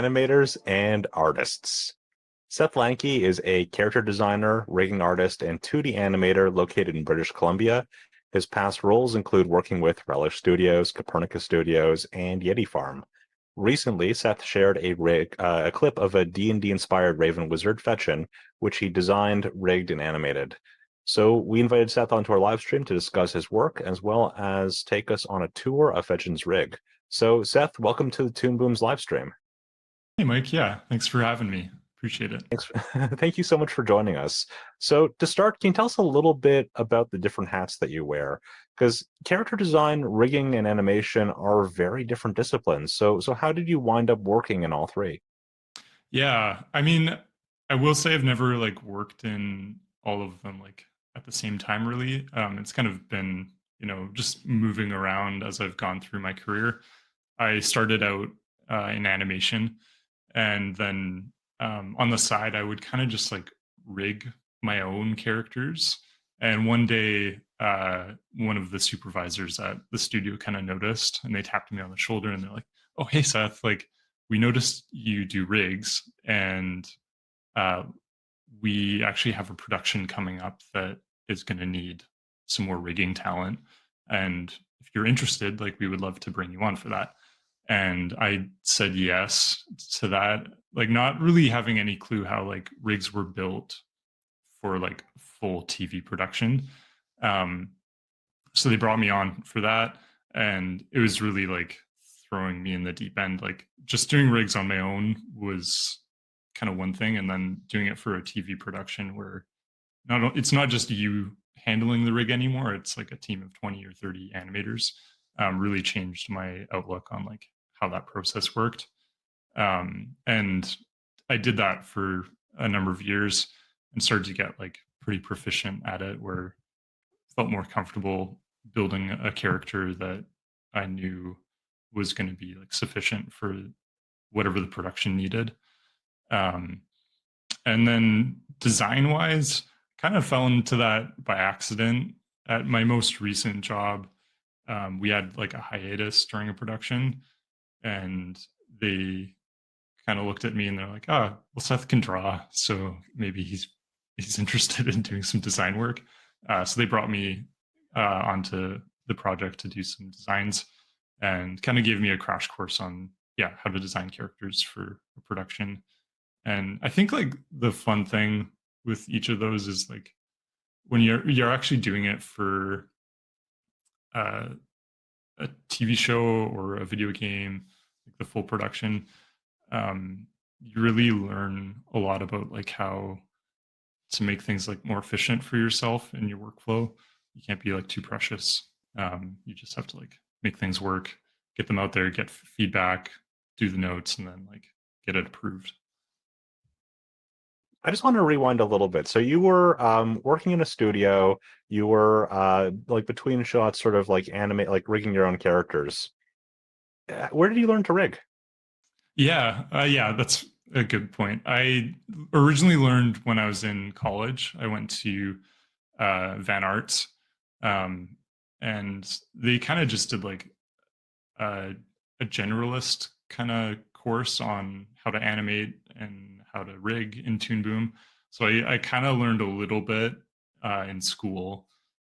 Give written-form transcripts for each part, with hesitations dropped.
animators and artists. Seth Lanki is a character designer, rigging artist, and 2D animator located in British Columbia. His past roles include working with Relish Studios, Copernicus Studios, and Yeti Farm. Recently, Seth shared a clip of a D&D-inspired Raven wizard, Fetchin, which he designed, rigged, and animated. So we invited Seth onto our live stream to discuss his work, as well as take us on a tour of Fetchin's rig. So Seth, welcome to the Toon Boom's live stream. Hey, Mike. Yeah, thanks for having me. Appreciate it. Thanks. Thank you so much for joining us. So to start, can you tell us a little bit about the different hats that you wear? Because character design, rigging, and animation are very different disciplines. So how did you wind up working in all three? Yeah, I mean, I will say I've never worked in all of them at the same time, really. It's kind of been, just moving around as I've gone through my career. I started out in animation, and then on the side, I would kind of just rig my own characters. And one day, one of the supervisors at the studio kind of noticed, and they tapped me on the shoulder, and they're like, "Oh, hey, Seth, we noticed you do rigs, and uh, we actually have a production coming up that is going to need some more rigging talent. And if you're interested, we would love to bring you on for that." And I said yes to that, not really having any clue how rigs were built for full TV production. Um, so they brought me on for that, and it was really throwing me in the deep end. Just doing rigs on my own was kind of one thing, and then doing it for a TV production where it's not just you handling the rig anymore. It's a team of 20 or 30 animators. Really changed my outlook on how that process worked. And I did that for a number of years and started to get pretty proficient at it, where I felt more comfortable building a character that I knew was going to be sufficient for whatever the production needed. Um, and then design wise, kind of fell into that by accident. At my most recent job, we had a hiatus during a production, and they kind of looked at me and they're like, "Oh, well, Seth can draw, so maybe he's interested in doing some design work." So they brought me onto the project to do some designs, and kind of gave me a crash course on how to design characters for a production. And I think the fun thing with each of those is when you're actually doing it for uh, a TV show or a video game, the full production, you really learn a lot about how to make things more efficient for yourself in your workflow. You can't be too precious. You just have to make things work, get them out there, get feedback, do the notes, and then get it approved. I just want to rewind a little bit. So you were working in a studio. You were between shots, sort of animate, rigging your own characters. Where did you learn to rig? Yeah, that's a good point. I originally learned when I was in college. I went to Van Arts, um, and they kind of just did a, a generalist kind of course on how to animate and how to rig in Toon Boom. So I kind of learned a little bit in school,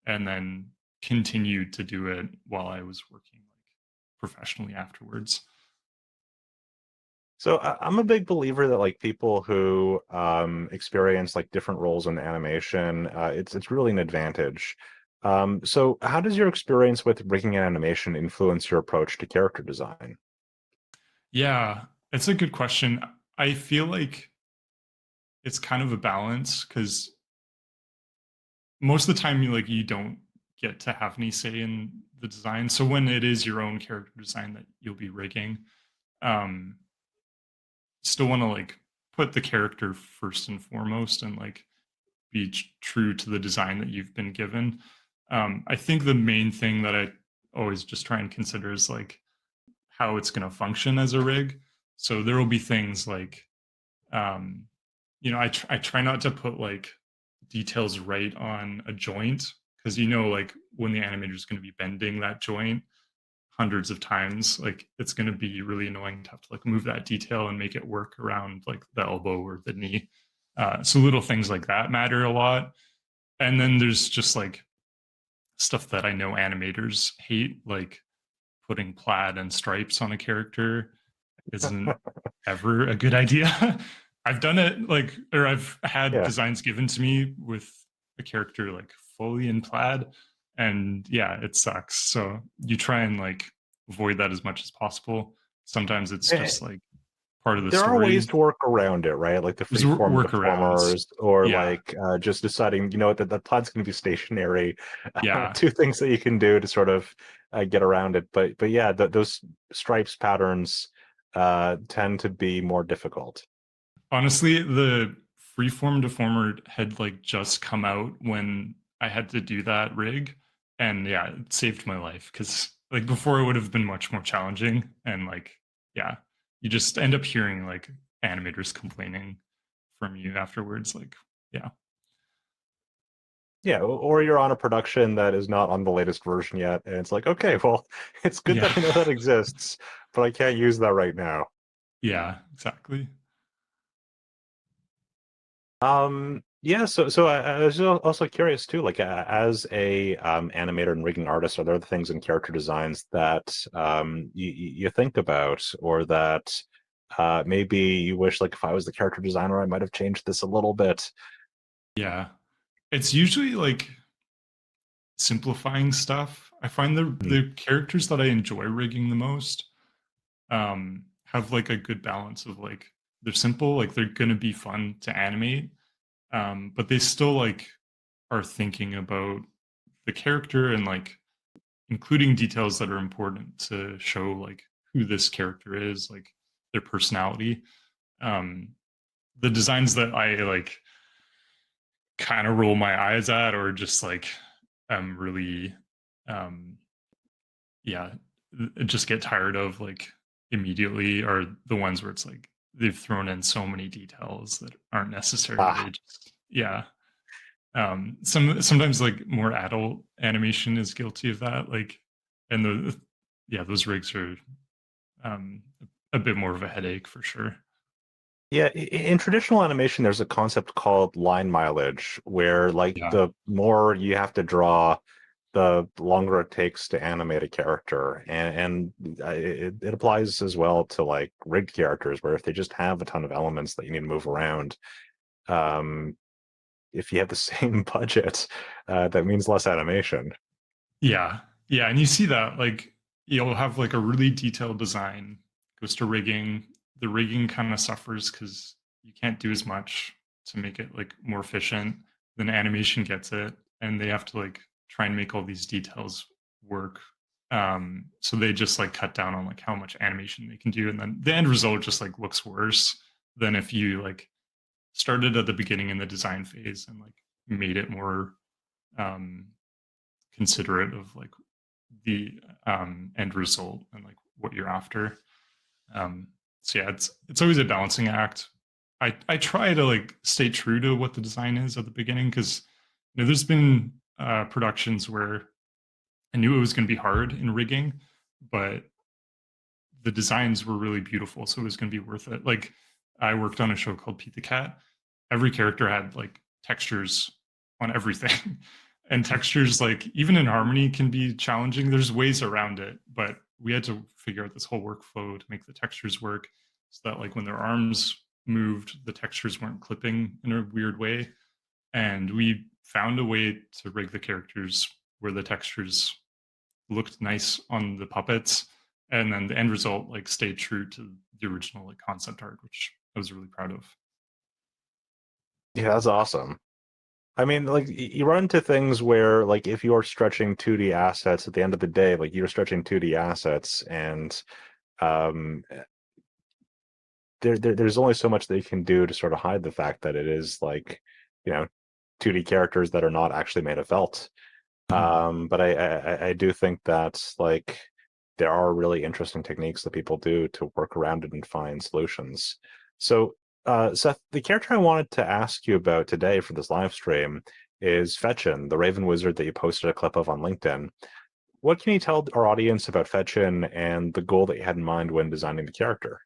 and then continued to do it while I was working professionally afterwards. So I'm a big believer that people who experience different roles in animation, it's really an advantage. So how does your experience with rigging and animation influence your approach to character design? Yeah, it's a good question. I feel like it's kind of a balance, because most of the time you don't get to have any say in the design. So when it is your own character design that you'll be rigging, um, still want to put the character first and foremost, and be true to the design that you've been given. I think the main thing that I always just try and consider is how it's going to function as a rig. So there will be things um, I try not to put details right on a joint, because when the animator is going to be bending that joint hundreds of times, like it's going to be really annoying to have to like move that detail and make it work around like the elbow or the knee. So little things like that matter a lot. And then there's just like stuff that I know animators hate, like putting plaid and stripes on a character isn't ever a good idea. I've done it like, or I've had Yeah. designs given to me with a character like fully in plaid, and yeah, it sucks. So you try and like avoid that as much as possible. Sometimes it's Eh, just like part of the there are ways story. to work around it, right? Like the There's freeform workarounds. deformers, or Yeah, like just deciding, that the plaid's going to be stationary. yeah. Two things that you can do to sort of get around it. But yeah, those stripes patterns tend to be more difficult. Honestly, the freeform deformer had like just come out when I had to do that rig, and yeah, it saved my life because like before it would have been much more challenging, and like yeah, you just end up hearing like animators complaining from you afterwards, like yeah, Yeah, or you're on a production that is not on the latest version yet, and it's like, okay, well, it's good yeah, that I know that exists, but I can't use that right now. yeah, exactly. Yeah, so I was also curious too, like as a animator and rigging artist, are there other things in character designs that you think about, or that maybe you wish, like, if I was the character designer, I might have changed this a little bit? Yeah, it's usually like simplifying stuff. I find Hmm. the characters that I enjoy rigging the most have like a good balance of like they're simple, like they're gonna be fun to animate, but they still like are thinking about the character and like including details that are important to show like who this character is, like their personality. Um, the designs that I like kind of roll my eyes at or just like really um yeah just get tired of like immediately are the ones where it's like they've thrown in so many details that aren't necessary. Ah, They just yeah. Sometimes like more adult animation is guilty of that. Like and the yeah, those rigs are um a bit more of a headache for sure. yeah, in traditional animation, there's a concept called line mileage, where like Yeah. the more you have to draw, the longer it takes to animate a character, and it applies as well to like rigged characters, where if they just have a ton of elements that you need to move around, um, if you have the same budget, that means less animation. Yeah. Yeah. And you see that like you'll have like a really detailed design, goes to rigging. The rigging kind of suffers because you can't do as much to make it like more efficient. Then animation gets it and they have to like try and make all these details work. So they just like cut down on like how much animation they can do. And then the end result just like looks worse than if you like started at the beginning in the design phase and like made it more um considerate of like the end result and like what you're after. So yeah, it's always a balancing act. I try to like stay true to what the design is at the beginning because there's been productions where I knew it was going to be hard in rigging, but the designs were really beautiful, so it was going to be worth it. Like I worked on a show called Pete the Cat. Every character had like textures on everything. And textures like even in harmony can be challenging. There's ways around it, but we had to figure out this whole workflow to make the textures work so that like when their arms moved, the textures weren't clipping in a weird way. And we found a way to rig the characters where the textures looked nice on the puppets, and then the end result like stayed true to the original like concept art, which I was really proud of. Yeah, that's awesome. I mean, like you run into things where, like, if you're stretching 2D assets at the end of the day, like you're stretching 2D assets, and um, there's only so much they can do to sort of hide the fact that it is like, you know, 2D characters that are not actually made of felt. Mhm. But I do think that like there are really interesting techniques that people do to work around it and find solutions. So, Seth, the character I wanted to ask you about today for this live stream is Fetchin, the Raven Wizard that you posted a clip of on LinkedIn. What can you tell our audience about Fetchin and the goal that you had in mind when designing the character?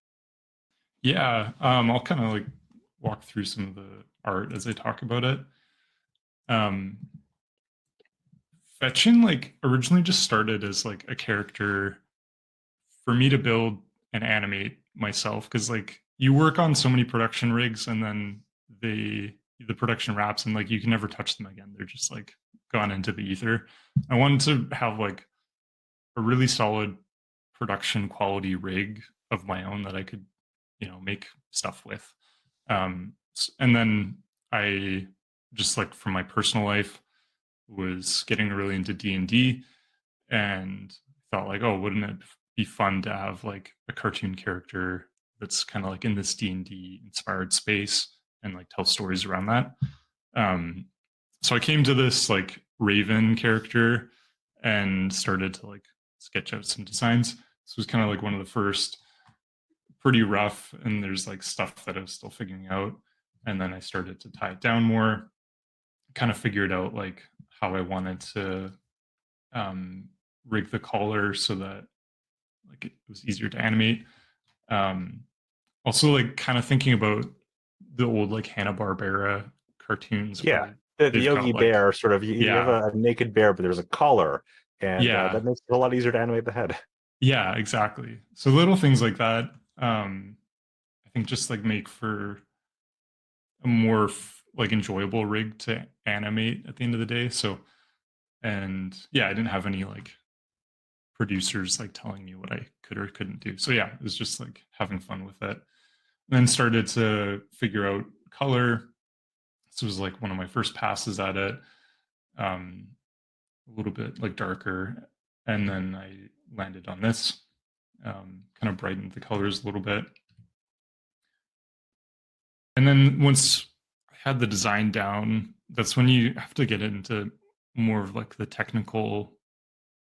Yeah, I'll kind of like walk through some of the art as I talk about it. Um, Fetchin like originally just started as like a character for me to build and animate myself because like you work on so many production rigs and then the production wraps and like you can never touch them again. They're just like gone into the ether. I wanted to have like a really solid production quality rig of my own that I could, make stuff with. And then I just like from my personal life was getting really into D&D and thought like, oh, wouldn't it be fun to have like a cartoon character that's kind of like in this D&D inspired space and like tell stories around that. Um, so I came to this like Raven character and started to like sketch out some designs. This was kind of like one of the first, pretty rough, and there's like stuff that I was still figuring out. And then I started to tie it down more, kind of figured out like how I wanted to um, rig the collar so that like it was easier to animate. Um, Also, like kind of thinking about the old like Hanna Barbera cartoons Yeah, where the they've Yogi got like Bear sort of, you have yeah, a naked bear, but there's a collar, and yeah, that makes it a lot easier to animate the head. yeah, exactly. So little things like that, I think just like make for a more like enjoyable rig to animate at the end of the day. So and yeah, I didn't have any like producers like telling me what I could or couldn't do. So yeah, it was just like having fun with it. Then started to figure out color. This was like one of my first passes at it. Um, a little bit like darker, and then I landed on this. Kind of brightened the colors a little bit, and then once I had the design down, that's when you have to get into more of like the technical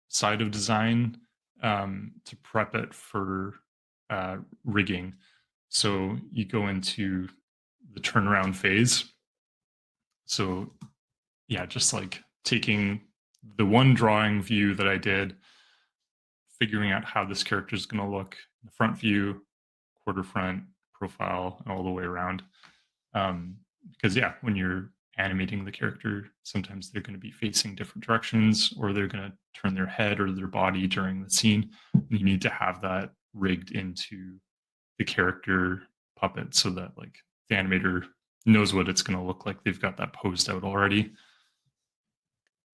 side of design to prep it for rigging. So you go into the turnaround phase. So yeah, just like taking the one drawing view that I did, figuring out how this character is going to look in the front view, quarter front, profile, and all the way around. Because yeah, when you're animating the character, sometimes they're going to be facing different directions, or they're going to turn their head or their body during the scene. And you need to have that rigged into the character puppet so that like the animator knows what it's going to look like. They've got that posed out already.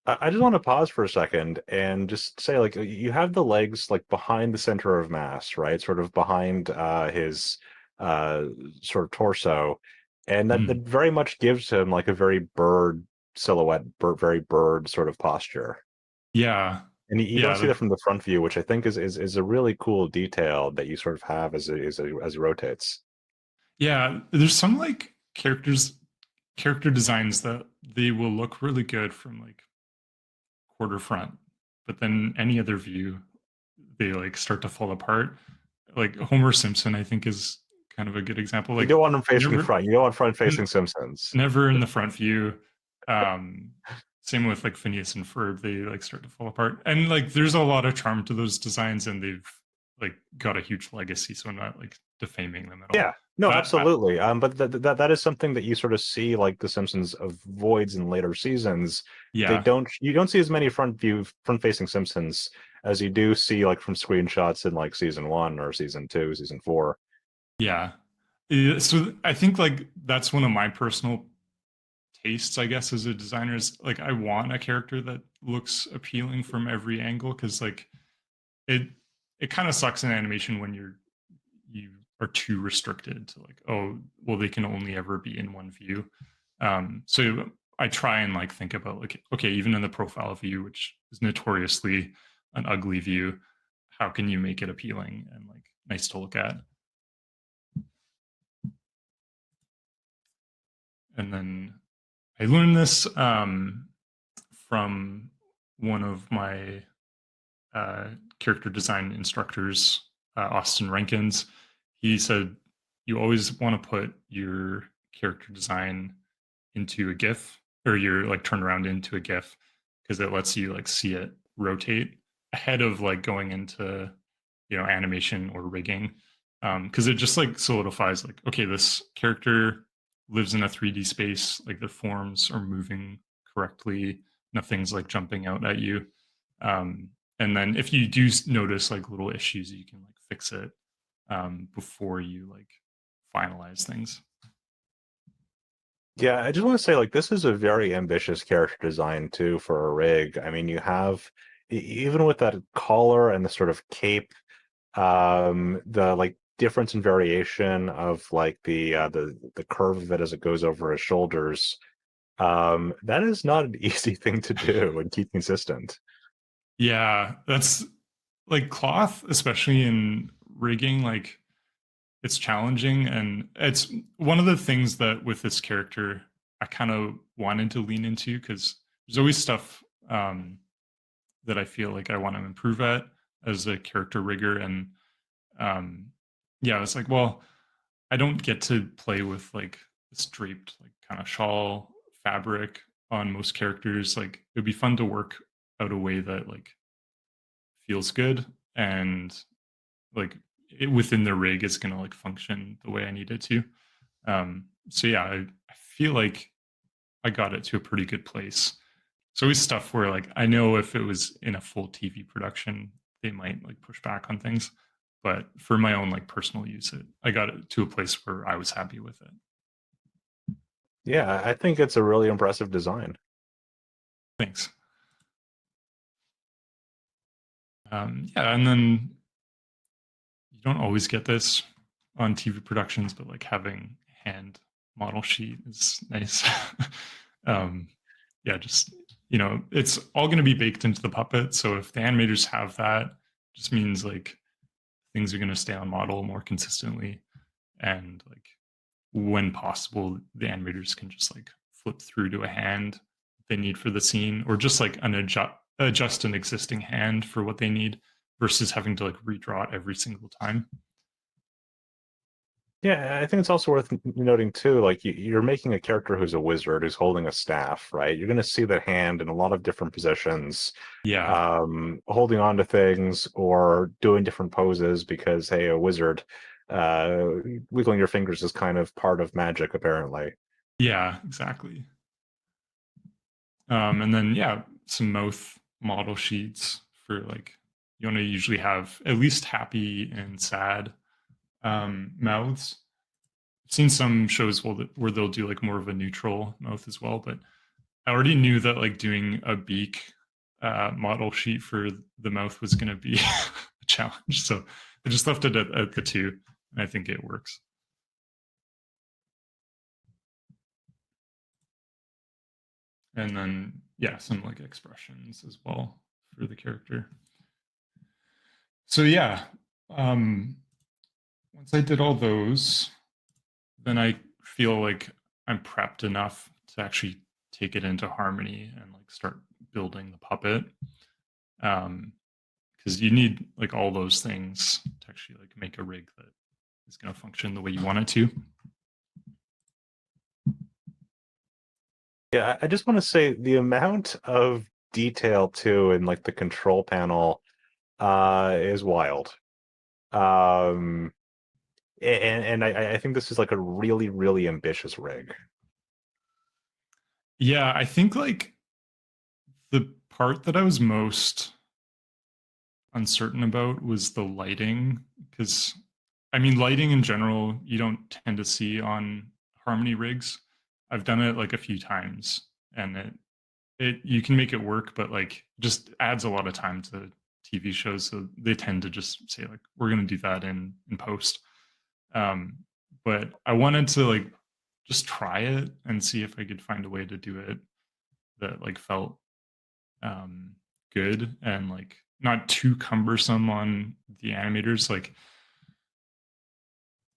I just want to pause for a second and just say, like, you have the legs like behind the center of mass, right? Sort of behind his uh, sort of torso, and that Mm. very much gives him like a very bird silhouette, very bird sort of posture. Yeah, And you don't yeah, see that from the front view, which I think is a really cool detail that you sort of have as it rotates. yeah. There's some like character designs that they will look really good from like quarter front, but then any other view, they like start to fall apart. Like Homer Simpson, I think is kind of a good example. You Like don't want them facing never, front. You don't want front-facing Simpsons. never in the front view. Um, Same with like Phineas and Ferb, they like start to fall apart. And like there's a lot of charm to those designs, and they've like got a huge legacy. So I'm not like defaming them at Yeah, all. no, But absolutely. But that is something that you sort of see, like The Simpsons avoids in later seasons. yeah, You don't see as many front-facing Simpsons as you do see like from screenshots in like season one or season two, season four. yeah. So I think like that's one of my personal tastes, I guess, as a designer is like I want a character that looks appealing from every angle because like it it kind of sucks in animation when you are too restricted to like, oh, well, they can only ever be in one view. So I try and like think about like, okay, even in the profile view, which is notoriously an ugly view, how can you make it appealing and like nice to look at? And then I learned this from one of my uh, character design instructors, Austin Rankins. He said, you always want to put your character design into a GIF or your like turn around into a GIF because it lets you like see it rotate. ahead of like going into, you know, animation or rigging, because it just like solidifies like, okay, this character lives in a 3D space, like the forms are moving correctly, nothing's like jumping out at you. Um, and then if you do notice like little issues, you can like fix it before you like finalize things. Yeah, I just want to say, like, this is a very ambitious character design too for a rig. I mean, you have even with that collar and the sort of cape, the like difference in variation of like the curve of it as it goes over his shoulders. That is not an easy thing to do and keep consistent. Yeah, that's like cloth, especially in rigging, like it's challenging. And it's one of the things that with this character, I kind of wanted to lean into because there's always stuff that I feel like I want to improve at as a character rigger. And um, yeah, it's like, well, I don't get to play with like this draped, like kind of shawl fabric on most characters. Like it'd be fun to work out a way that like feels good and like within the rig it's gonna like function the way I need it to. So yeah, I feel like I got it to a pretty good place. It's always stuff where like I know if it was in a full TV production, they might like push back on things. But for my own like personal use, I got it to a place where I was happy with it. Yeah, I think it's a really impressive design. Thanks. Yeah, and then you don't always get this on TV productions, but like having hand model sheet is nice. um, yeah, just you know, it's all going to be baked into the puppet. So if the animators have that, just means like things are going to stay on model more consistently, and like when possible, the animators can just like flip through to a hand they need for the scene, or just like adjust an existing hand for what they need versus having to like redraw it every single time. Yeah, I think it's also worth noting too, like you're making a character who's a wizard who's holding a staff, right? You're going to see the hand in a lot of different positions, Yeah, holding on to things or doing different poses because, hey, a wizard, uh, wiggling your fingers is kind of part of magic, apparently. yeah, exactly. And then yeah, some mouth model sheets for like you want to usually have at least happy and sad mouths. I've seen some shows where they'll do like more of a neutral mouth as well, but I already knew that like doing a beak model sheet for the mouth was going to be a challenge, so I just left it at the two, and I think it works. And then yeah, some like expressions as well for the character. So yeah, um, once I did all those, then I feel like I'm prepped enough to actually take it into Harmony and like start building the puppet. Because you need like all those things to actually like make a rig that is going to function the way you want it to. Yeah, I just want to say the amount of detail too in like the control panel is wild. Um, and I think this is like a really, really ambitious rig. Yeah, I think like the part that I was most uncertain about was the lighting, because I mean lighting in general you don't tend to see on Harmony rigs. I've done it like a few times, and it you can make it work, but like just adds a lot of time to TV shows, so they tend to just say like we're going to do that in post. um but I wanted to like just try it and see if I could find a way to do it that like felt um, good and like not too cumbersome on the animators. Like,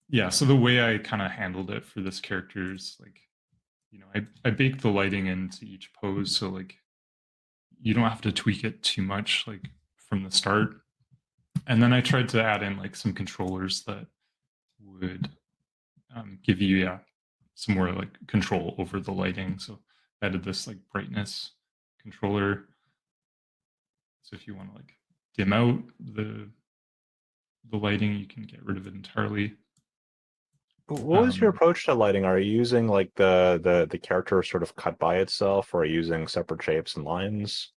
yeah, so the way I kind of handled it for this character is like, you know, I baked the lighting into each pose. So like, you don't have to tweak it too much, like from the start. And then I tried to add in like some controllers that would give you, yeah, some more like control over the lighting. So I added this like brightness controller. So if you want to like dim out the lighting. You can get rid of it entirely. What was your approach to lighting? Are you using like the character sort of cut by itself, or are you using separate shapes and lines?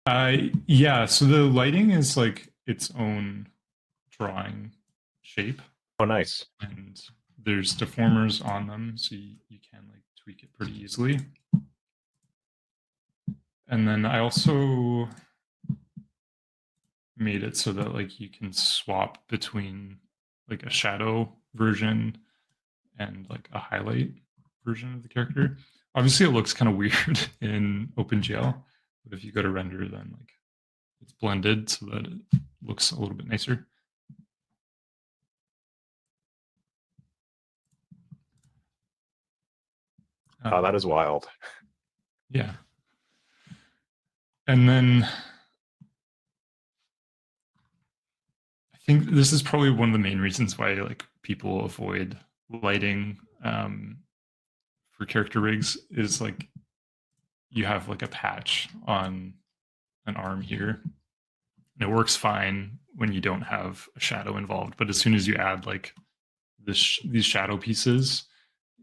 Yeah, so the lighting is like its own drawing shape, Oh, nice. and there's deformers on them, so you can like tweak it pretty easily. And then I also made it so that like you can swap between like a shadow version and like a highlight version of the character. Obviously, it looks kind of weird in OpenGL, but if you go to render, then like it's blended so that it looks a little bit nicer. Oh, that is wild. Yeah. And then I think this is probably one of the main reasons why like people avoid lighting for character rigs is like you have like a patch on an arm here. And it works fine when you don't have a shadow involved, but as soon as you add like these shadow pieces,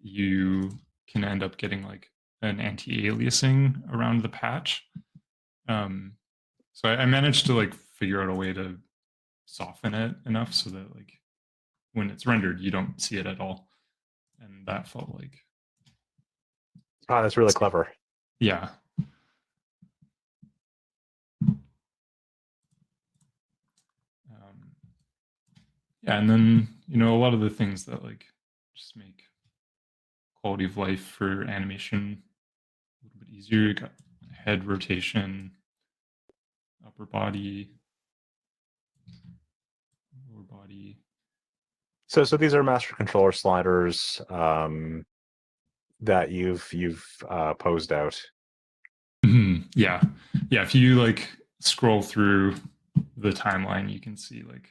you can end up getting like an anti-aliasing around the patch. Um, so I managed to like figure out a way to soften it enough so that like when it's rendered, you don't see it at all, and that felt like Oh, that's really clever. yeah. Yeah, and then a lot of the things that like just make quality of life for animation a little bit easier. You got head rotation, upper body, lower body. So these are master controller sliders that you've posed out. Yeah, yeah. If you like scroll through the timeline, you can see like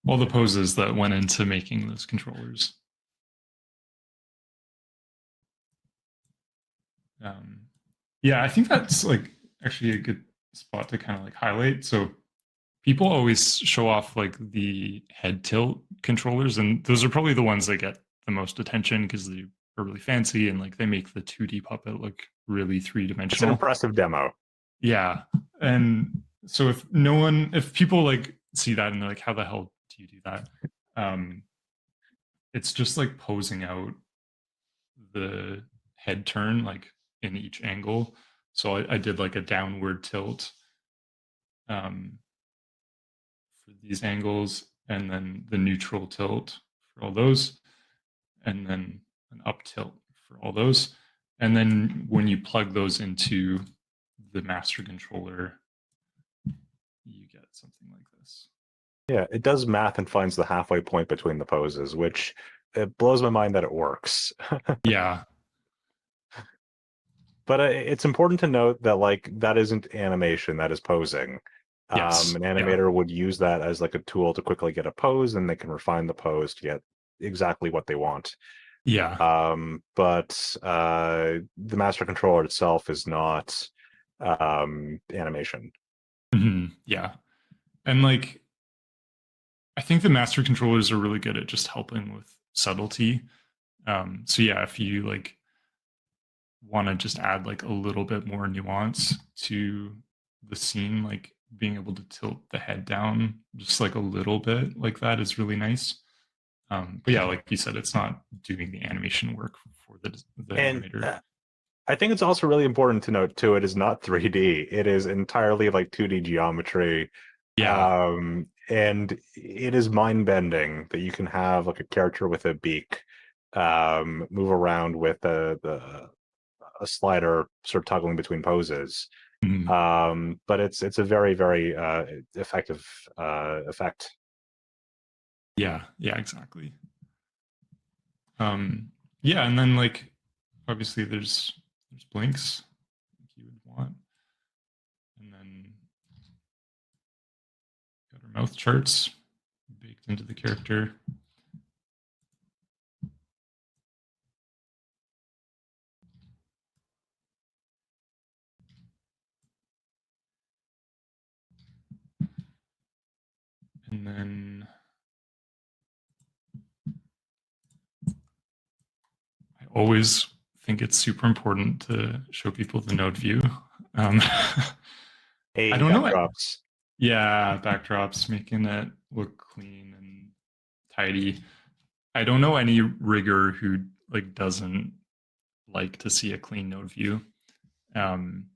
all the poses that went into making those controllers. Um, yeah, I think that's like actually a good spot to kind of like highlight. So people always show off like the head tilt controllers, and those are probably the ones that get the most attention because they are really fancy and like they make the 2D puppet look really three It's an dimensional. impressive demo. Yeah. And so if people like see that and they're like, how the hell do you do that? Um, it's just like posing out the head turn like in each angle. So I did like a downward tilt um, for these angles, and then the neutral tilt for all those, and then an up tilt for all those. And then when you plug those into the master controller, you get something like this. Yeah, it does math and finds the halfway point between the poses, which it blows my mind that it works. Yeah. But it's important to note that like that isn't animation, that is posing. Yes. An Yeah. animator would use that as like a tool to quickly get a pose, and they can refine the pose to get exactly what they want. Yeah. But the master controller itself is not animation. Yeah. And like, I think the master controllers are really good at just helping with subtlety. So yeah, if you like want to just add like a little bit more nuance to the scene, like being able to tilt the head down just like a little bit like that is really nice. But yeah, like you said, it's not doing the animation work for the And animator. I think it's also really important to note too, it is not 3D. It is entirely like 2D geometry. Yeah. And it is mind bending that you can have like a character with a beak move around with a slider sort of toggling between poses. Mhm. But it's a very, very effective effect. Yeah. Yeah. Exactly. Um, yeah, and then like obviously there's blinks like you would want, and then got our mouth charts baked into the character. And then I always think it's super important to show people the node view. I Hey, don't know. backdrops. Yeah, backdrops, making it look clean and tidy. I don't know any rigger who like doesn't like to see a clean node view. Um,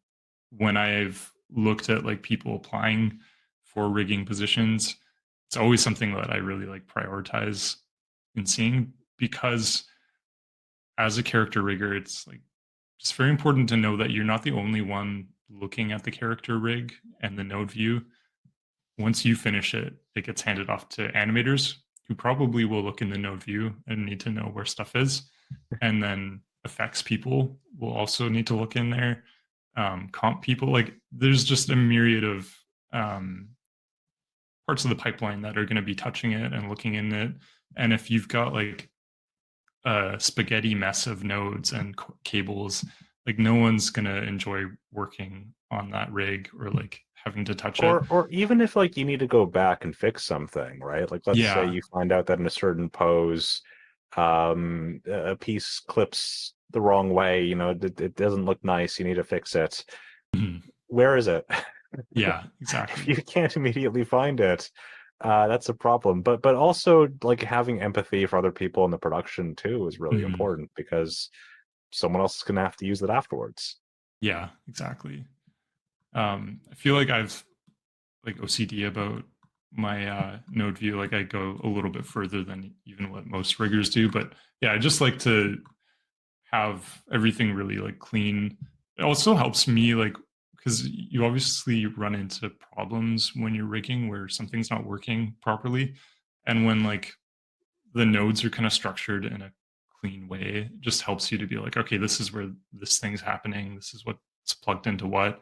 when I've looked at like people applying for rigging positions, it's always something that I really like prioritize in seeing, because as a character rigger, it's like just very important to know that you're not the only one looking at the character rig and the node view. Once you finish it, it gets handed off to animators who probably will look in the node view and need to know where stuff is. And then effects people will also need to look in there. Comp people, like there's just a myriad of parts of the pipeline that are going to be touching it and looking in it. And if you've got like a spaghetti mess of nodes and cables, like no one's going to enjoy working on that rig or like having to touch it. Or even if like you need to go back and fix something, right? Like let's say Yeah. you find out that in a certain pose, a piece clips the wrong way, it doesn't look nice, you need to fix it. Mhm. Where is it? Yeah, If exactly. you can't immediately find it, that's a problem. But also like having empathy for other people in the production too is really Mhm. important, because someone else is gonna have to use it afterwards. Yeah, exactly. I feel like I've like OCD about my node view. Like I go a little bit further than even what most riggers do. But yeah, I just like to have everything really like clean. It also helps me like, because you obviously run into problems when you're rigging where something's not working properly. And when like the nodes are kind of structured in a clean way, it just helps you to be like, okay, this is where this thing's happening. This is what's plugged into what.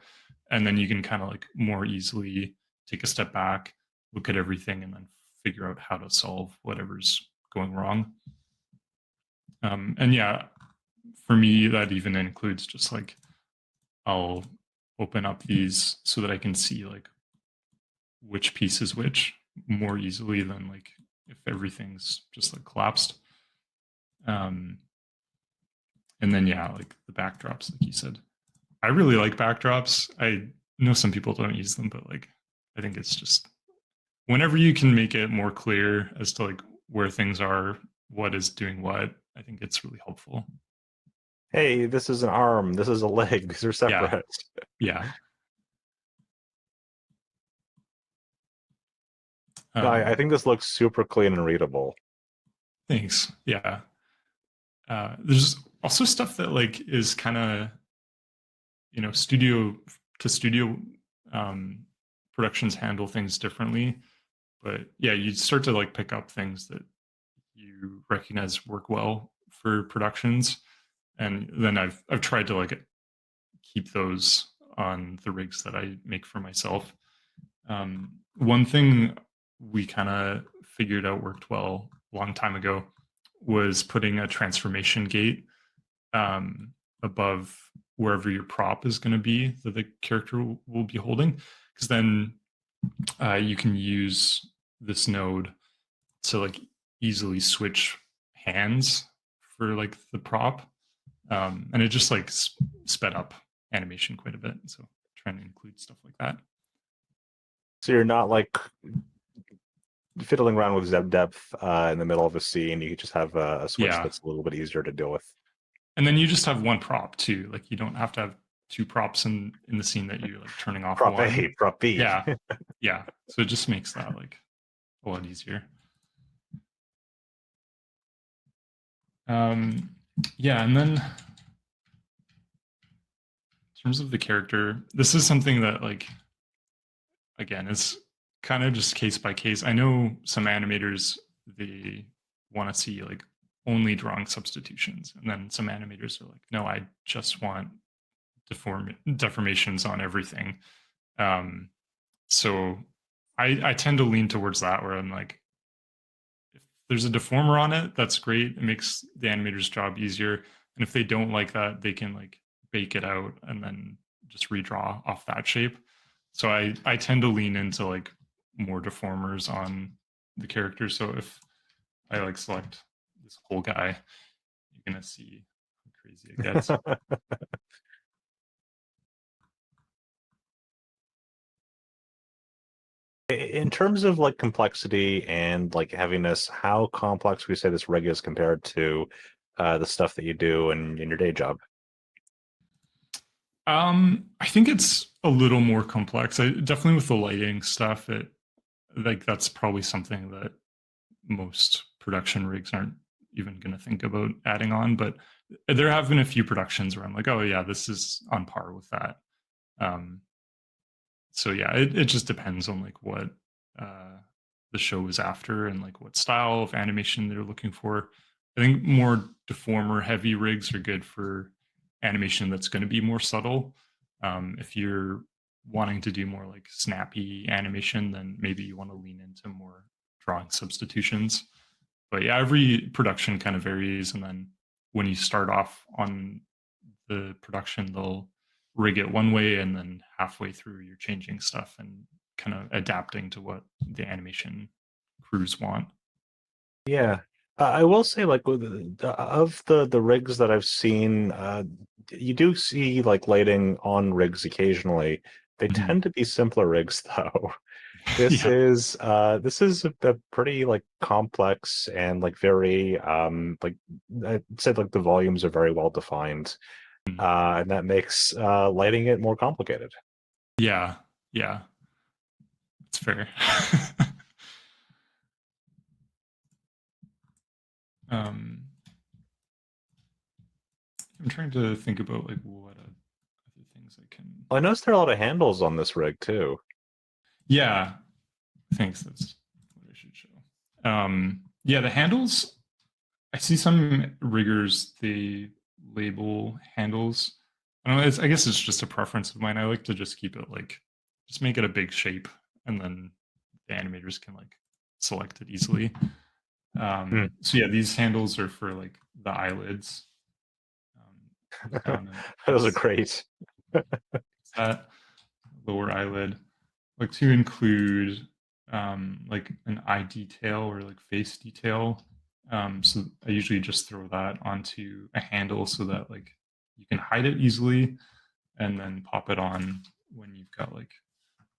And then you can kind of like more easily take a step back, look at everything, and then figure out how to solve whatever's going wrong. And yeah, for me, that even includes just like I'll open up these so that I can see like which piece is which more easily than like if everything's just like collapsed. Um, and then yeah, like the backdrops, like you said, I really like backdrops. I know some people don't use them, but like I think it's just whenever you can make it more clear as to like where things are, what is doing what, I think it's really helpful. Hey, this is an arm, this is a leg, these are Yeah, separate. yeah. No, I Um, think this looks super clean and readable. thanks. Yeah. There's also stuff that like is kind of studio to studio um, productions handle things differently, but yeah, you start to like pick up things that you recognize work well for productions, and then I've tried to like keep those on the rigs that I make for myself. One thing we kind of figured out worked well a long time ago was putting a transformation gate um, above wherever your prop is going to be that the character will be holding, because then you can use this node to like easily switch hands for like the prop, and it just like sped up animation quite a bit. So trying to include stuff like that. So you're not like fiddling around with depth in the middle of a scene. You just have a switch Yeah, that's a little bit easier to deal with. and then you just have one prop too. Like you don't have to have two props in the scene that you're like turning off Prop A, one. prop B. Yeah, yeah. So it just makes that like a lot easier. Um, yeah, and then in terms of the character, this is something that like again is kind of just case by case. I know some animators, they want to see like only drawing substitutions, and then some animators are like, no, I just want deformations on everything. Um, so I tend to lean towards that, where I'm like, if there's a deformer on it, that's great. It makes the animator's job easier. And if they don't like that, they can like bake it out and then just redraw off that shape. So I tend to lean into like more deformers on the character. So if I like select this whole guy, you're gonna see how crazy it gets. In terms of like complexity and like heaviness, how complex would you say this rig is compared to the stuff that you do in your day job? I think it's a little more complex. Definitely with the lighting stuff, it like that's probably something that most production rigs aren't even going to think about adding on. But there have been a few productions where I'm like, oh yeah, this is on par with that. Um, so yeah, it just depends on like what uh, the show is after and like what style of animation they're looking for. I think more deformer heavy rigs are good for animation that's going to be more subtle. If you're wanting to do more like snappy animation, then maybe you want to lean into more drawing substitutions. But yeah, every production kind of varies. And then when you start off on the production, they'll rig it one way, and then halfway through, you're changing stuff and kind of adapting to what the animation crews want. Yeah, I will say like of the rigs that I've seen, you do see like lighting on rigs occasionally. They Mhm. tend to be simpler rigs though. This Yeah. is a pretty like complex and like very like I'd say like the volumes are very well defined. Mm. And that makes lighting it more complicated. Yeah. Yeah. It's fair. um, I'm trying to think about like what other things I can. I noticed there are a lot of handles on this rig too. Yeah, thanks. That's what I should show. Yeah, the handles. I see some riggers they label handles. I don't know. I guess it's just a preference of mine. I like to just keep it like, just make it a big shape, and then the animators can like select it easily. Hmm. So yeah, these handles are for like the eyelids. Down in Those are this great. that lower eyelid. Like to include like an eye detail or like face detail. So I usually just throw that onto a handle so that like you can hide it easily and then pop it on when you've got like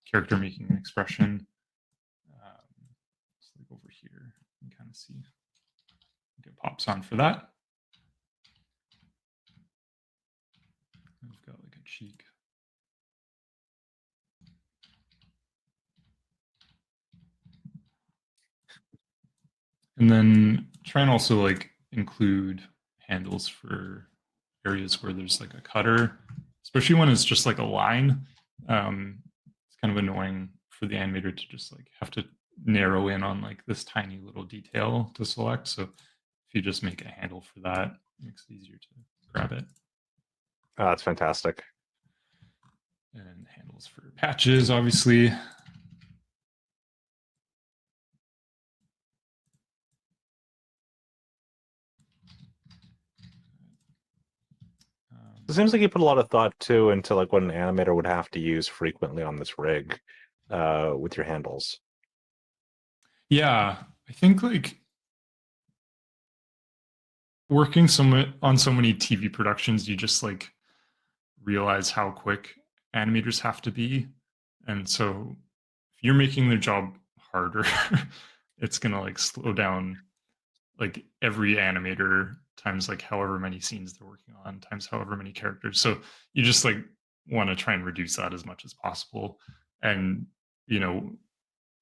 character making an expression. So like over here, you can kind of see it pops on for that. We've got like a cheek. And then try and also like include handles for areas where there's like a cutter, especially when it's just like a line. It's kind of annoying for the animator to just like have to narrow in on like this tiny little detail to select. So if you just make a handle for that, it makes it easier to grab it. Oh, that's fantastic. And handles for patches, obviously. It seems like you put a lot of thought too into like what an animator would have to use frequently on this rig with your handles. Yeah, I think like working on so many TV productions, you just like realize how quick animators have to be. And so if you're making their job harder, it's gonna like slow down like every animator times like however many scenes they're working on times however many characters. So you just like want to try and reduce that as much as possible. And you know,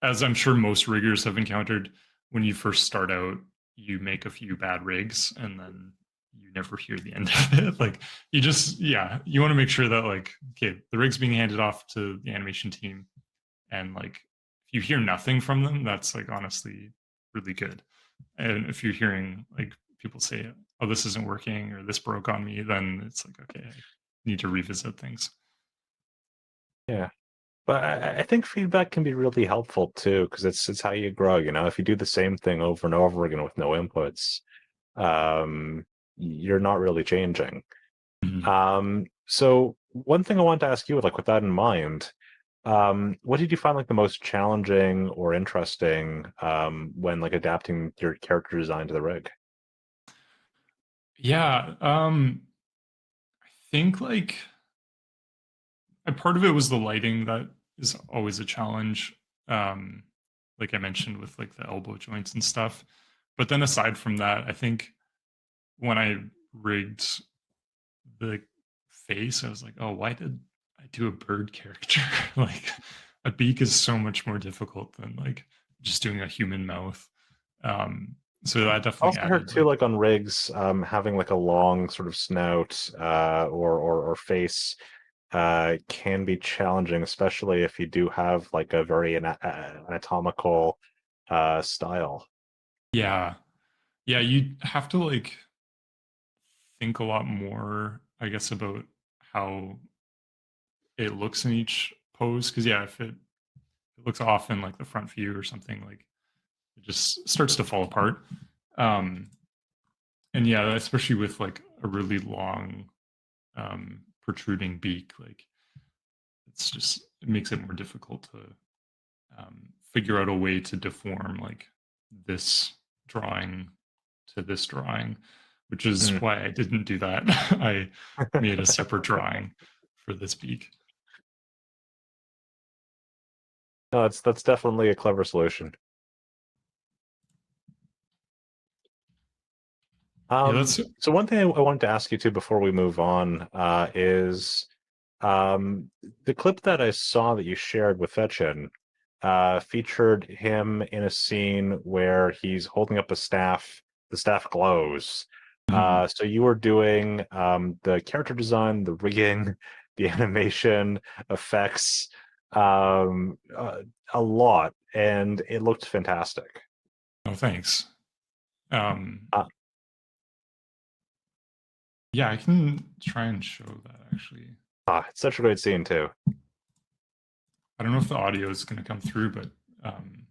as I'm sure most riggers have encountered, when you first start out, you make a few bad rigs and then you never hear the end of it. Like you just, yeah, you want to make sure that like, okay, the rig's being handed off to the animation team. And like, if you hear nothing from them, that's like honestly really good. And if you're hearing like people say, oh, this isn't working or this broke on me, then it's like, okay, I need to revisit things. Yeah. But I think feedback can be really helpful too, because it's how you grow, you know. If you do the same thing over and over again with no inputs, you're not really changing. Mhm. So one thing I wanted to ask you, like with that in mind, What did you find like the most challenging or interesting when like adapting your character design to the rig? Yeah, I think like a part of it was the lighting that is always a challenge. Um, like I mentioned with like the elbow joints and stuff. But then aside from that, I think when I rigged the face, I was like, oh, why did I do a bird character? Like a beak is so much more difficult than like just doing a human mouth. Um, so that I definitely also heard added too, like, like on rigs, having like a long sort of snout or face can be challenging, especially if you do have like a very anatomical style. yeah, yeah, you have to like think a lot more, I guess, about how it looks in each pose. Because yeah, if it looks off in like the front view or something, like it just starts to fall apart. Um, and yeah, especially with like a really long protruding beak, like it's just it makes it more difficult to figure out a way to deform like this drawing to this drawing, which is Mm. why I didn't do that. I made a separate drawing for this beak. No, that's definitely a clever solution. Yeah, that's So one thing I wanted to ask you too before we move on is the clip that I saw that you shared with Fetchin featured him in a scene where he's holding up a staff. The staff glows. mhm. So you were doing the character design, the rigging, the animation, effects, a lot, and it looked fantastic. Oh, thanks. Um, Uh, yeah, I can try and show that actually. it's such a great scene too. I don't know if the audio is going to come through, but um,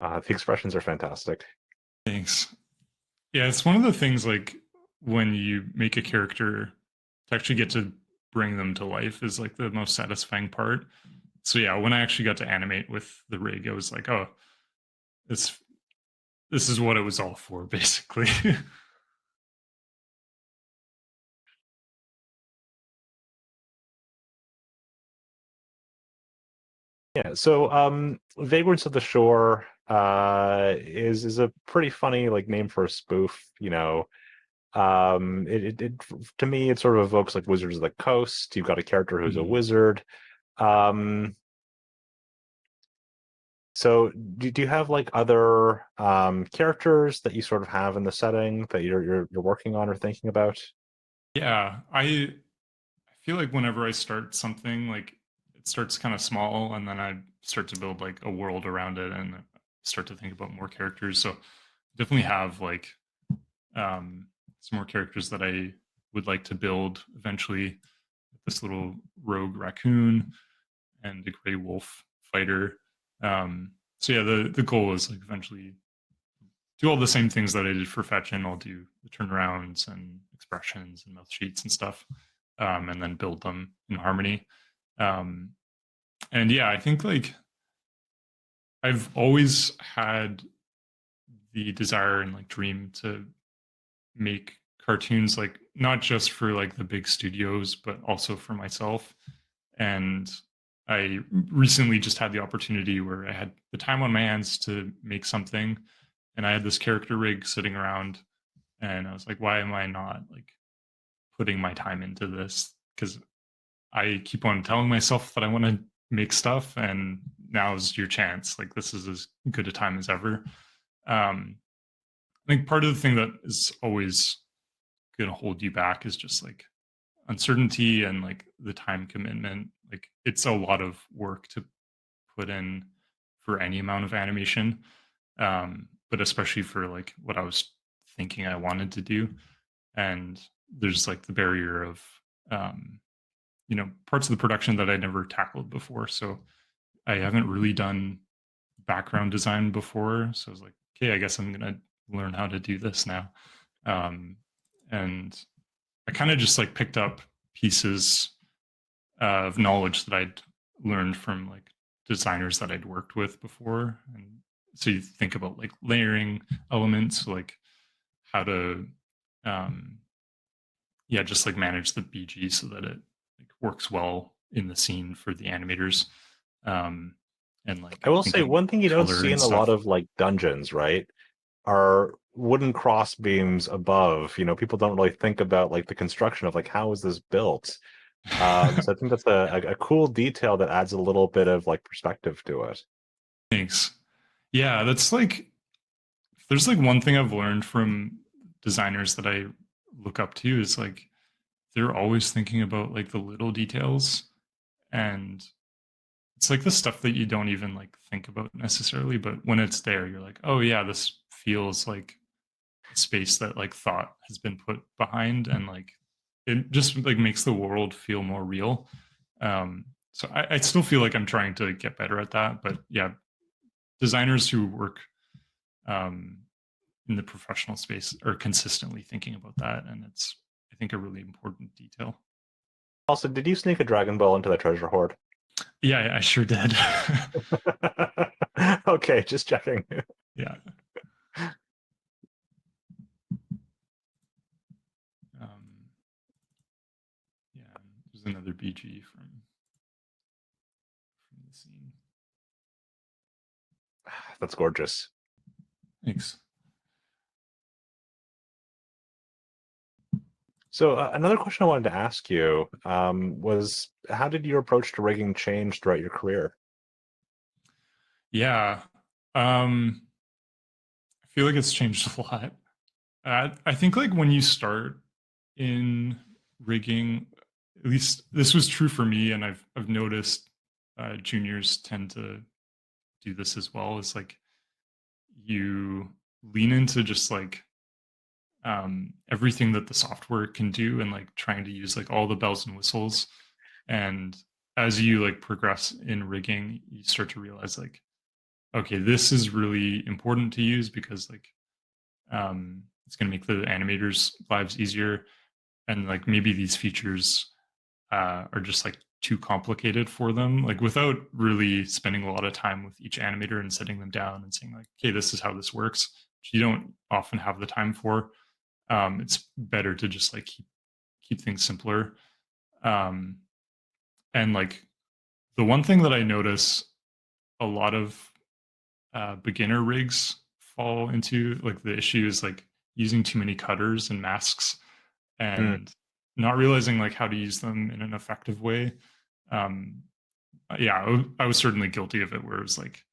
The expressions are fantastic. thanks. Yeah, it's one of the things like when you make a character to actually get to bring them to life is like the most satisfying part. So yeah, when I actually got to animate with the rig, I was like, oh, this this is what it was all for, basically. Yeah, so Vagrants of the Shore is a pretty funny like name for a spoof, you know. It to me it sort of evokes like Wizards of the Coast. You've got a character who's a Mhm. wizard. Um, so do you have like other characters that you sort of have in the setting that you're working on or thinking about? Yeah, I feel like whenever I start something, like it starts kind of small, and then I start to build like a world around it, and start to think about more characters. So definitely have like um, some more characters that I would like to build eventually. This little rogue raccoon and a gray wolf fighter. So yeah, the goal is like eventually do all the same things that I did for Fetchin. I'll do the turnarounds and expressions and mouth sheets and stuff, and then build them in harmony. Um, and yeah, I think like I've always had the desire and like dream to make cartoons, like not just for like the big studios, but also for myself. And I recently just had the opportunity where I had the time on my hands to make something, and I had this character rig sitting around, and I was like, why am I not like putting my time into this? Because I keep on telling myself that I want to make stuff, and now's your chance. Like this is as good a time as ever. I think part of the thing that is always going to hold you back is just like uncertainty and like the time commitment. Like it's a lot of work to put in for any amount of animation, but especially for like what I was thinking I wanted to do. And there's like the barrier of parts of the production that I never tackled before. So I haven't really done background design before. So I was like, okay, I guess I'm gonna learn how to do this now. And I kind of just like picked up pieces of knowledge that I'd learned from like designers that I'd worked with before. And so you think about like layering elements, like how to just like manage the BG so that it like works well in the scene for the animators. And like I will say thinking one thing you don't color see and in a lot stuff. of like dungeons, right, are wooden cross beams above. People don't really think about like the construction of like how is this built. So I think that's a cool detail that adds a little bit of like perspective to it. Thanks. Yeah, that's like if there's like one thing I've learned from designers that I look up to is like they're always thinking about like the little details, and it's like the stuff that you don't even like think about necessarily, but when it's there you're like, oh yeah, this feels like a space that like thought has been put behind, and like it just like makes the world feel more real. So I still feel like I'm trying to get better at that, but yeah, designers who work um, in the professional space are consistently thinking about that, and it's I think a really important detail. Also, did you sneak a Dragon Ball into the treasure hoard? Yeah, I sure did. Okay, just checking. Yeah. Um, yeah, there's another BG from the scene. That's gorgeous. Thanks. So another question I wanted to ask you was, how did your approach to rigging change throughout your career? Yeah. I feel like it's changed a lot. I think like when you start in rigging, at least this was true for me, and I've noticed juniors tend to do this as well. Is like you lean into just like everything that the software can do, and like trying to use like all the bells and whistles. And as you like progress in rigging, you start to realize like, okay, this is really important to use because like it's going to make the animators' lives easier, and like maybe these features are just like too complicated for them, like without really spending a lot of time with each animator and setting them down and saying like, okay, this is how this works, which you don't often have the time for. It's better to just like keep things simpler. Um, and like the one thing that I notice a lot of beginner rigs fall into, like the issue is like using too many cutters and masks Mm. and not realizing like how to use them in an effective way. Um, yeah, I was certainly guilty of it, where it was like,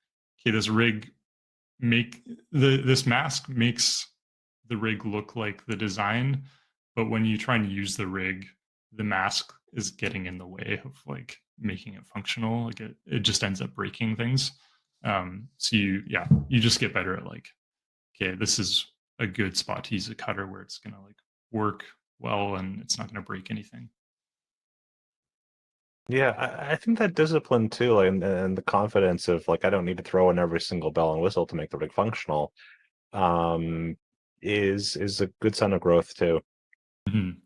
okay, this rig this mask makes the rig look like the design, but when you try and use the rig, the mask is getting in the way of like making it functional. Like it just ends up breaking things. So you just get better at like, okay, this is a good spot to use a cutter where it's gonna like work well and it's not gonna break anything. Yeah, I think that discipline too, and the confidence of like I don't need to throw in every single bell and whistle to make the rig functional, um, is a good sign of growth too. Mhm.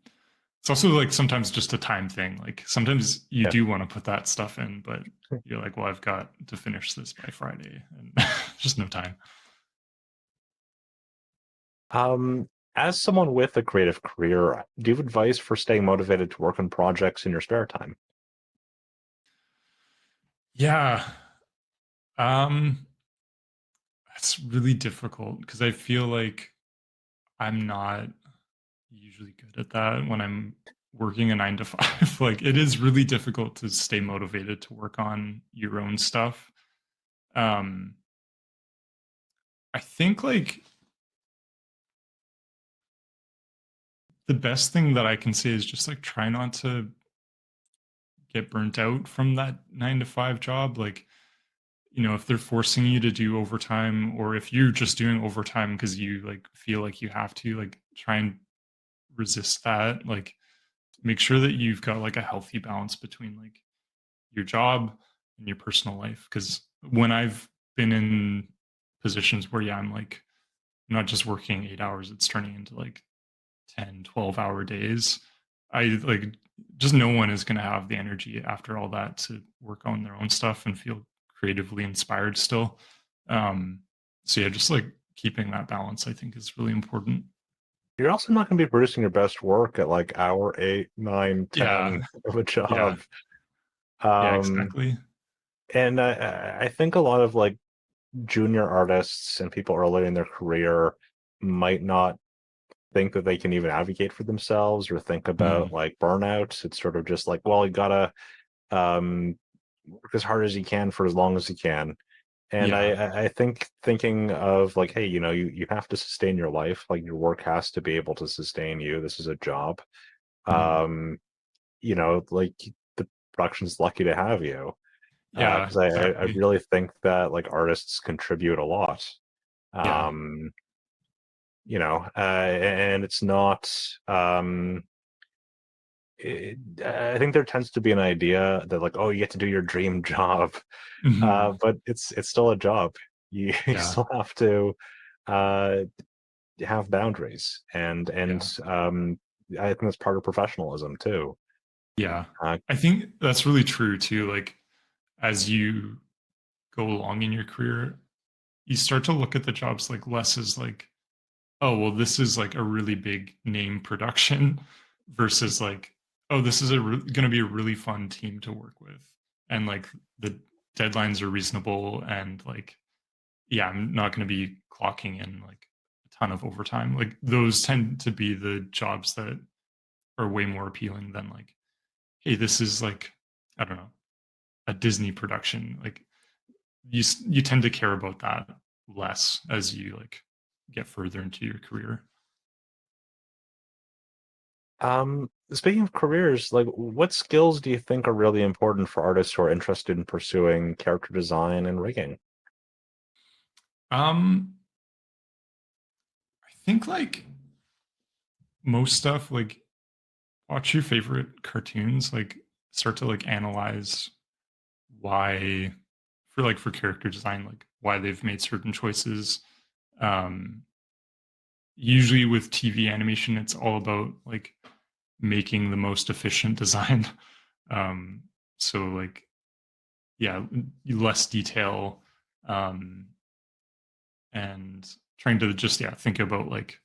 It's also like sometimes just a time thing. Like sometimes you Yeah. do want to put that stuff in, but you're like, well, I've got to finish this by Friday, and just no time. As someone with a creative career, do you have advice for staying motivated to work on projects in your spare time? Yeah, um, it's really difficult because I feel like I'm not usually good at that when I'm working a 9 to 5. Like it is really difficult to stay motivated to work on your own stuff. Um, I think like the best thing that I can say is just like try not to get burnt out from that 9 to 5 job. Like, if they're forcing you to do overtime, or if you're just doing overtime because you like feel like you have to, like try and resist that. Like, make sure that you've got like a healthy balance between like your job and your personal life. Because when I've been in positions where, yeah, I'm like not just working 8 hours, it's turning into like 10, 12 hour days. I like just no one is going to have the energy after all that to work on their own stuff and feel creatively inspired still. Um, so yeah, just like keeping that balance, I think, is really important. You're also not going to be producing your best work at like hour 8, 9, Yeah, 10 of a yeah, job. yeah, Um, exactly. and I think a lot of like junior artists and people early in their career might not think that they can even advocate for themselves or think about Mm, like burnout. It's sort of just like, well, you gotta um, work as hard as you can for as long as you can. And yeah. I think thinking of like, hey, you have to sustain your life. Like your work has to be able to sustain you. This is a job. Mm, Um, like the production's lucky to have you. yeah, Because I exactly. really think that like artists contribute a lot. Yeah. Um, and it's not I think there tends to be an idea that like, oh, you get to do your dream job, Mhm. but it's still a job. You Yeah. still have to uh, have boundaries, and Yeah. I think that's part of professionalism too. Yeah. Uh, I think that's really true too. Like, as you go along in your career, you start to look at the jobs like less as like, oh, well, this is like a really big name production versus like, oh, this is going to be a really fun team to work with. And like the deadlines are reasonable. And like, yeah, I'm not going to be clocking in like a ton of overtime. Like, those tend to be the jobs that are way more appealing than like, hey, this is like, I don't know, a Disney production. Like, you tend to care about that less as you like get further into your career. Speaking of careers, like what skills do you think are really important for artists who are interested in pursuing character design and rigging? Um, I think like most stuff, like watch your favorite cartoons, like start to like analyze why for character design, like why they've made certain choices. Um, Usually with TV animation, it's all about like making the most efficient design. Um, so like yeah, less detail, um, and trying to just yeah think about like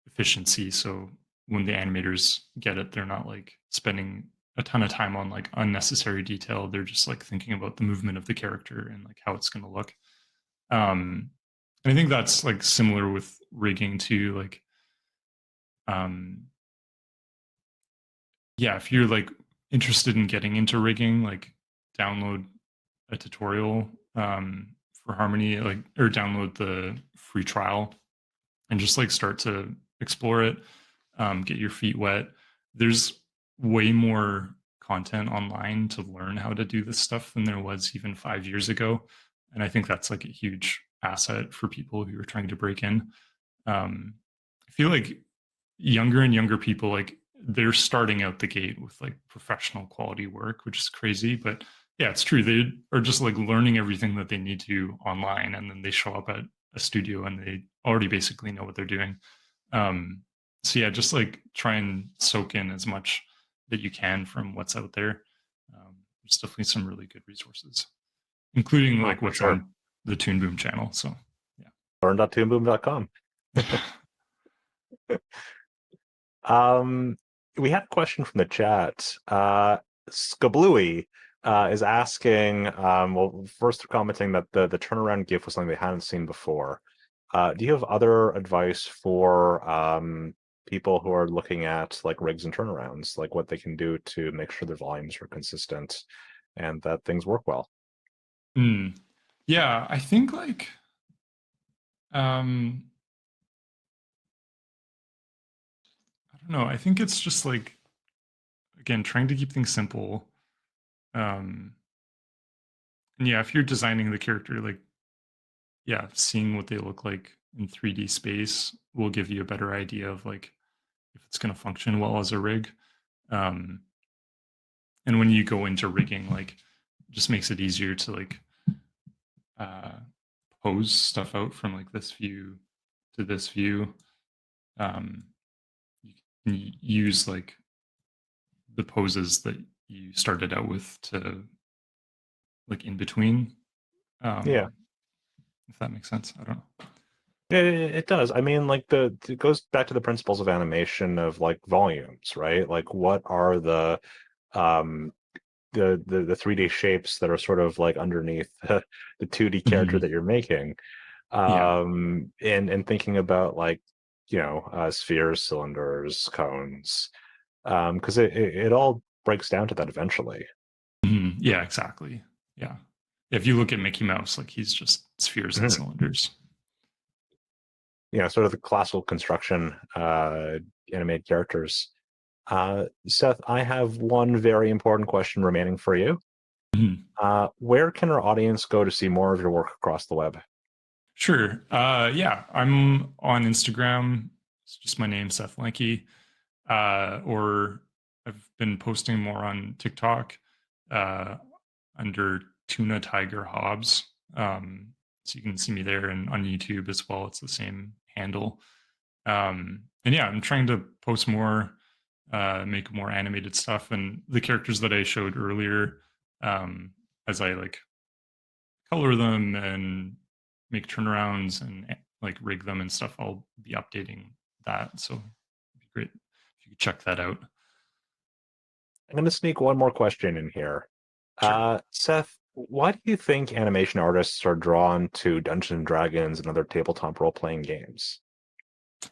efficiency. So when the animators get it, they're not like spending a ton of time on like unnecessary detail. They're just like thinking about the movement of the character and like how it's going to look. And I think that's like similar with rigging too. Like, um, yeah, if you're like interested in getting into rigging, like download a tutorial for Harmony, like or download the free trial and just like start to explore it, get your feet wet. There's way more content online to learn how to do this stuff than there was even 5 years ago. And I think that's like a huge asset for people who are trying to break in. I feel like younger and younger people, like they're starting out the gate with like professional quality work, which is crazy. But yeah, it's true. They are just like learning everything that they need to online. And then they show up at a studio and they already basically know what they're doing. Um, so yeah, just like try and soak in as much that you can from what's out there. There's definitely some really good resources, including Oh, like for what's sure. on the Toon Boom channel. So Learn.toonboom.com. yeah. Um, we had a question from the chat. Skablooey is asking, well, first they're commenting that the turnaround GIF was something they hadn't seen before. Do you have other advice for people who are looking at like rigs and turnarounds, like what they can do to make sure their volumes are consistent and that things work well? Mm. Yeah, I think like um I don't know. I think it's just like again trying to keep things simple. Um and yeah, if you're designing the character, like yeah, seeing what they look like in 3D space will give you a better idea of like if it's going to function well as a rig. And when you go into rigging, like, it just makes it easier to like pose stuff out from like this view to this view. You can use like the poses that you started out with to like in between. Yeah. If that makes sense. I don't know. It does. I mean, like it goes back to the principles of animation of like volumes, right? Like what are um the 3D shapes that are sort of like underneath the 2D character that you're making. Yeah. And thinking about like, spheres, cylinders, cones, because it all breaks down to that eventually. Yeah, exactly. Yeah. If you look at Mickey Mouse, like he's just spheres and cylinders. Sort of the classical construction animated characters. Seth, I have one very important question remaining for you. Where can our audience go to see more of your work across the web? Sure. Yeah, I'm on Instagram. It's just my name, Seth Lanki. Or I've been posting more on TikTok under Tuna Tiger Hobbs. So you can see me there, and on YouTube as well. It's the same handle. And yeah, I'm trying to post more, make more animated stuff, and the characters that I showed earlier, as I like color them and make turnarounds and like rig them and stuff, I'll be updating that. So it'd be great if you could check that out. I'm going to sneak one more question in here. Sure. Seth, why do you think animation artists are drawn to Dungeons and Dragons and other tabletop role-playing games?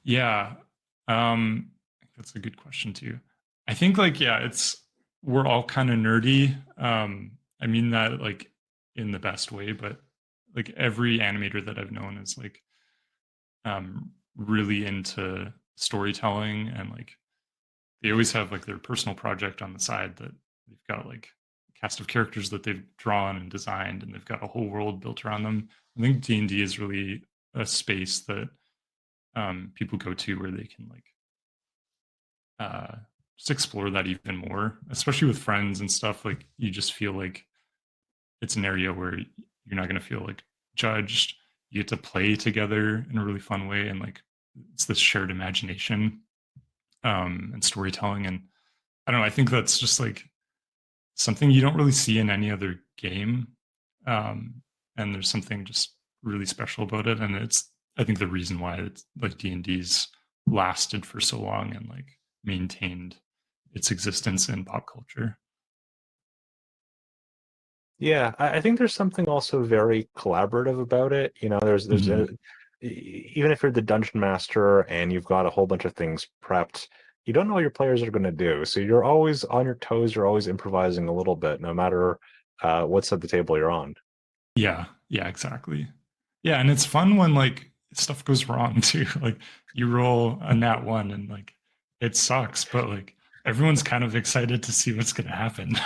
Yeah. That's a good question too. I think like, yeah, we're all kind of nerdy. I mean that like in the best way, but like every animator that I've known is like really into storytelling, and like they always have like their personal project on the side that they've got like a cast of characters that they've drawn and designed, and they've got a whole world built around them. I think D&D is really a space that people go to where they can like just explore that even more, especially with friends and stuff. Like you just feel like it's an area where you're not going to feel like judged. You get to play together in a really fun way, and like it's this shared imagination and storytelling. And I don't know, I think that's just like something you don't really see in any other game. And there's something just really special about it, and it's, I think, the reason why it's like D&D's lasted for so long and like maintained its existence in pop culture. Yeah, I think there's something also very collaborative about it. There's even if you're the dungeon master and you've got a whole bunch of things prepped, you don't know what your players are going to do. So you're always on your toes. You're always improvising a little bit, no matter what's at the table you're on. Yeah, yeah, exactly. Yeah, and it's fun when like stuff goes wrong too. Like you roll a nat one and like it sucks, but like everyone's kind of excited to see what's gonna happen.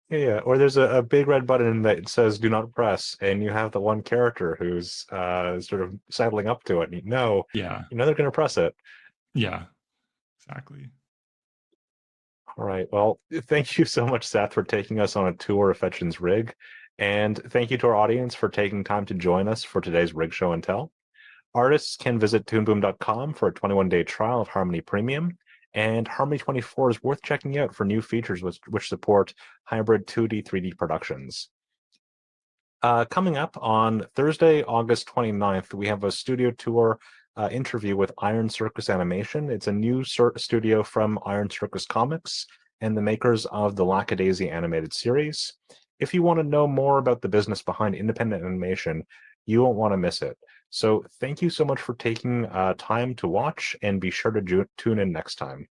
Yeah, or there's a big red button that says "Do not press," and you have the one character who's sort of sidling up to it, and Yeah, you know they're going to press it. yeah, exactly. All right. Well, thank you so much, Seth, for taking us on a tour of Fetchin's rig, and thank you to our audience for taking time to join us for today's rig show and tell. Artists can visit toonboom.com for a 21-day trial of Harmony Premium, and Harmony 24 is worth checking out for new features which support hybrid 2D, 3D productions. Coming up on Thursday, August 29th, we have a studio tour interview with Iron Circus Animation. It's a new studio from Iron Circus Comics and the makers of the Lackadaisy animated series. If you want to know more about the business behind independent animation, you won't want to miss it. So thank you so much for taking time to watch, and be sure to tune in next time.